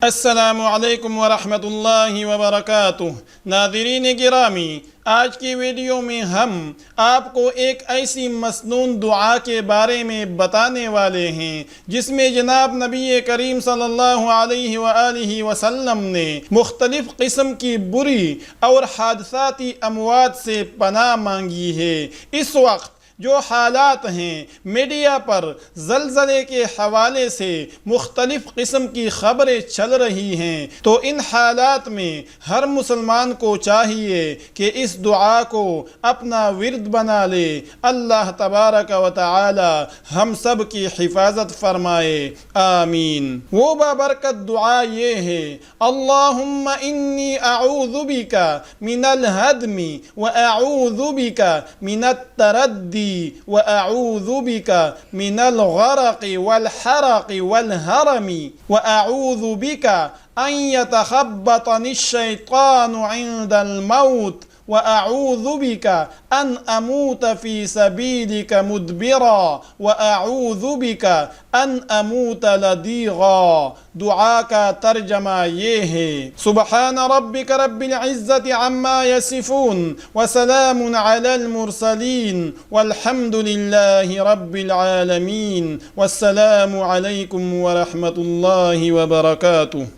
अस्सलामु अलैकुम वरहमतुल्लाहि वबरकातुह। नाज़रीन गिरामी, आज की वीडियो में हम आपको एक ऐसी मसनून दुआ के बारे में बताने वाले हैं जिसमें जनाब नबी करीम सल्लल्लाहु अलैहि वआलिहि वसल्लम ने मुख्तलिफ़ किस्म की बुरी और हादसाती अमवात से पनाह मांगी है। इस वक्त जो हालात हैं, मीडिया पर ज़लज़ले के हवाले से मुख्तलिफ़ किस्म की ख़बरें चल रही हैं, तो इन हालात में हर मुसलमान को चाहिए कि इस दुआ को अपना विर्द बना ले। अल्लाह तबारक व तआला हम सब की हिफाजत फरमाए, आमीन। वो बाबरकत दुआ ये है, अल्लाहुम्मा इन्नी अऊज़ु बिका मिनल हदमी व अऊज़ु बिका मिनत तरद्दी व अऊज़ु बिका मिनल गरक़ि वल हरक़ि वल हरमी व अऊज़ु बिका अन यतख़ब्बतनि शैतानु इंदल मौत व अऊज़ु बिका अन अमूत फ़ी सबीलिक मुदबिरा व अऊज़ु बिका अन अमूत लदीगा। दुआ का तर्जमा ये है, सुबहान रब्बिक रब्बिल इज़्ज़ति अम्मा यसिफ़ून व सलामुन अलल मुरसलीन वल्हम्दुलिल्लाहि रब्बिल आलमीन। वस्सलामु अलैकुम व रहमतुल्लाहि व बरकातुहू।